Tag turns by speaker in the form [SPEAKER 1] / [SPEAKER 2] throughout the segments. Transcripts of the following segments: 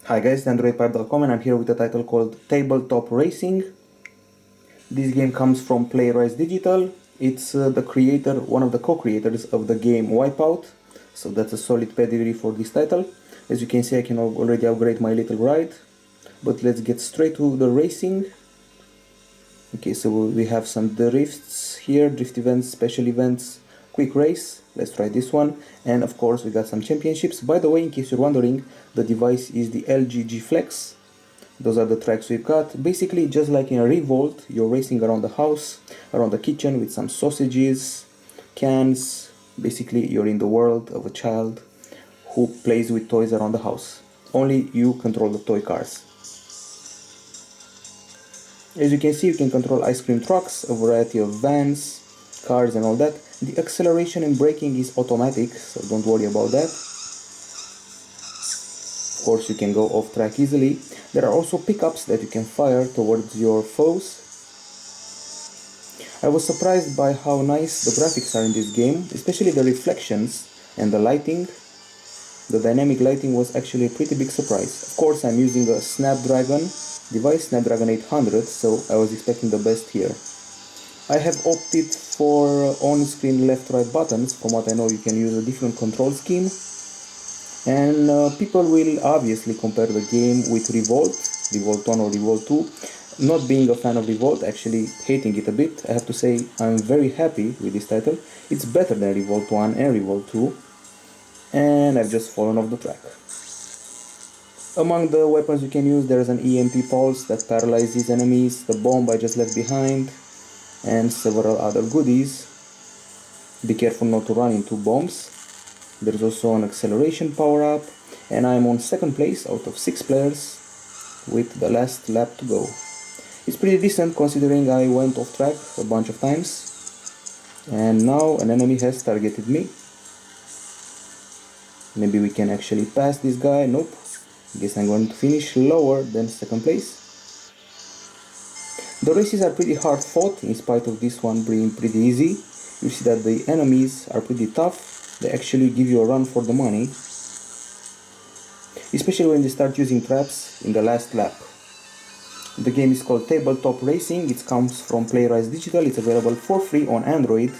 [SPEAKER 1] Hi guys, Androidpipe.com, and I'm here with a title called Tabletop Racing. This game comes from Playwright Digital. It's the creator, one of the co-creators of the game Wipeout, so that's a solid pedigree for this title. As you can see, I can already upgrade my little ride, but let's get straight to the racing. Okay, so we have some drifts here, drift events, special events, quick race. Let's try this one, and of course we got some championships. By the way, in case you're wondering, the device is the LG G Flex. Those are the tracks we've got. Basically, just like in a Revolt, you're racing around the house, around the kitchen with some sausages, cans. Basically, you're in the world of a child who plays with toys around the house. Only you control the toy cars. As you can see, you can control ice cream trucks, a variety of vans, cars and all that. The acceleration and braking is automatic, so don't worry about that. Of course, you can go off track easily. There are also pickups that you can fire towards your foes. I was surprised by how nice the graphics are in this game, especially the reflections and the lighting. The dynamic lighting was actually a pretty big surprise. Of course, I'm using a Snapdragon device, Snapdragon 800, so I was expecting the best here. I have opted for on-screen left-right buttons. From what I know, you can use a different control scheme. And people will obviously compare the game with Revolt 1 or Revolt 2. Not being a fan of Revolt, actually hating it a bit, I have to say I'm very happy with this title. It's better than Revolt 1 and Revolt 2. And I've just fallen off the track. Among the weapons you can use, there's an EMP pulse that paralyzes enemies, the bomb I just left behind, and several other goodies. Be careful not to run into bombs. There's also an acceleration power-up, and I'm on second place out of 6 players with the last lap to go. It's pretty decent considering I went off track a bunch of times, and now an enemy has targeted me. Maybe we can actually pass this guy. Nope. Guess I'm going to finish lower than second place. The races are pretty hard fought, in spite of this one being pretty easy. You see that the enemies are pretty tough. They actually give you a run for the money, especially when they start using traps in the last lap. The game is called Tabletop Racing. It comes from Playwright Digital. It's available for free on Android,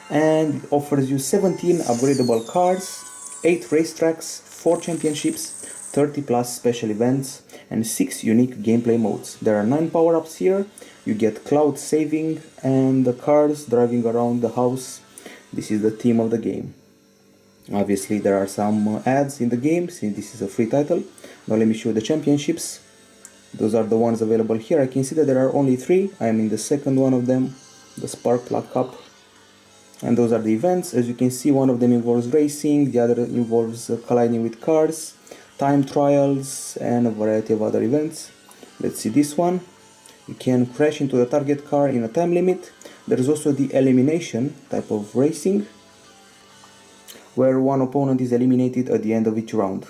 [SPEAKER 1] and it offers you 17 upgradable cars, 8 racetracks, 4 championships, 30 plus special events, and 6 unique gameplay modes. There are 9 power-ups here. You get cloud saving and the cars driving around the house. This is the theme of the game. Obviously there are some ads in the game since this is a free title. Now let me show you the championships. Those are the ones available here. I can see that there are only 3. I am in the second one of them, the Spark Plug Cup. And those are the events. As you can see, one of them involves racing, the other involves colliding with cars, time trials, and a variety of other events. Let's see this one. You can crash into the target car in a time limit. There is also the elimination type of racing, where one opponent is eliminated at the end of each round.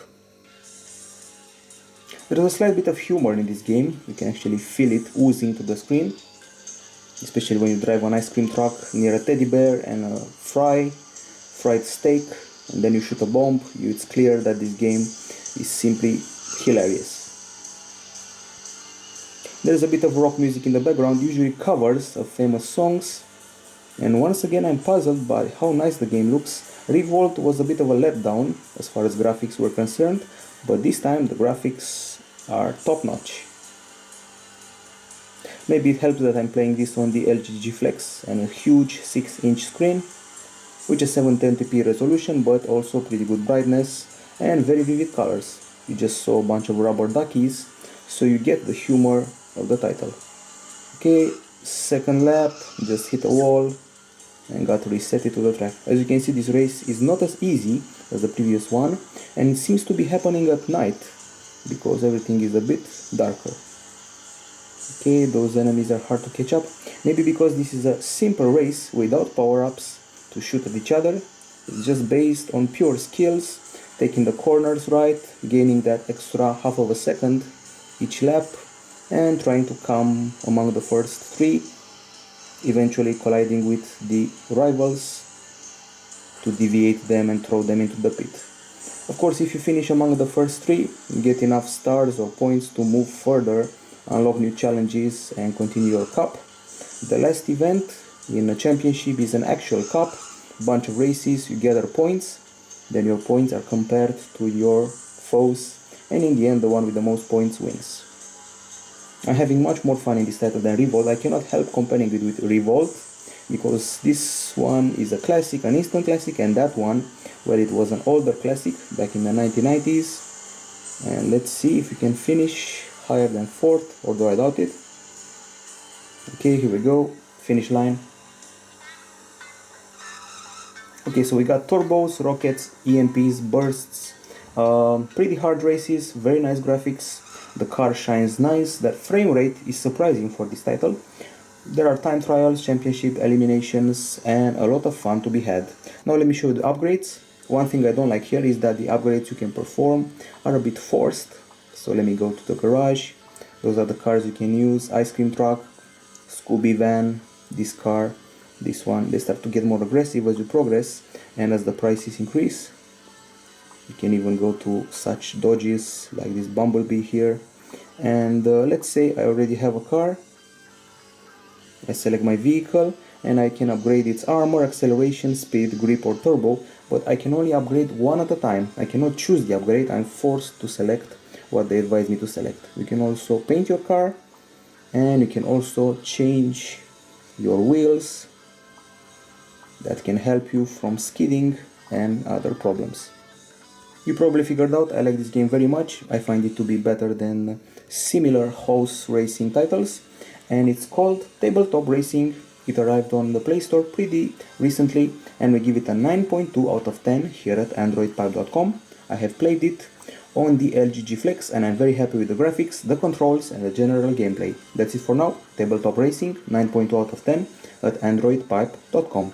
[SPEAKER 1] There is a slight bit of humor in this game. You can actually feel it oozing to the screen, especially when you drive an ice cream truck near a teddy bear and a fried steak, and then you shoot a bomb. It's clear that this game is simply hilarious. There's a bit of rock music in the background, usually covers of famous songs. And once again, I'm puzzled by how nice the game looks. Revolt was a bit of a letdown as far as graphics were concerned, but this time the graphics are top-notch. Maybe it helps that I'm playing this on the LG G Flex and a huge 6-inch screen, which is 720p resolution, but also pretty good brightness and very vivid colors. You just saw a bunch of rubber duckies, so you get the humor of the title. Okay, second lap, just hit a wall and got reset it to the track. As you can see, this race is not as easy as the previous one, and it seems to be happening at night because everything is a bit darker. Okay, those enemies are hard to catch up. Maybe because this is a simple race without power-ups to shoot at each other. It's just based on pure skills, taking the corners right, gaining that extra half of a second each lap, and trying to come among the first 3, eventually colliding with the rivals to deviate them and throw them into the pit. Of course, if you finish among the first 3, you get enough stars or points to move further, unlock new challenges and continue your cup. The last event in a championship is an actual cup, bunch of races, you gather points, then your points are compared to your foes, and in the end the one with the most points wins. I'm having much more fun in this title than Revolt. I cannot help comparing it with Revolt, because this one is a classic, an instant classic, and that one, well, it was an older classic back in the 1990s. And let's see if we can finish higher than 4th, although I doubt it. Okay, here we go, finish line. Okay, so we got turbos, rockets, EMPs, bursts, pretty hard races, very nice graphics, the car shines nice, that frame rate is surprising for this title. There are time trials, championship, eliminations, and a lot of fun to be had. Now let me show you the upgrades. One thing I don't like here is that the upgrades you can perform are a bit forced. So let me go to the garage. Those are the cars you can use: ice cream truck, Scooby van, this car, this one. They start to get more aggressive as you progress and as the prices increase. You can even go to such dodges like this bumblebee here. And let's say I already have a car. I select my vehicle and I can upgrade its armor, acceleration, speed, grip or turbo, but I can only upgrade one at a time. I cannot choose the upgrade, I'm forced to select what they advise me to select. You can also paint your car, and you can also change your wheels. That can help you from skidding and other problems. You probably figured out I like this game very much. I find it to be better than similar horse racing titles, and it's called Tabletop Racing. It arrived on the Play Store pretty recently, and we give it a 9.2 out of 10 here at Androidpipe.com. I have played it on the LG G Flex and I'm very happy with the graphics, the controls and the general gameplay. That's it for now. Tabletop Racing, 9.2 out of 10 at Androidpipe.com.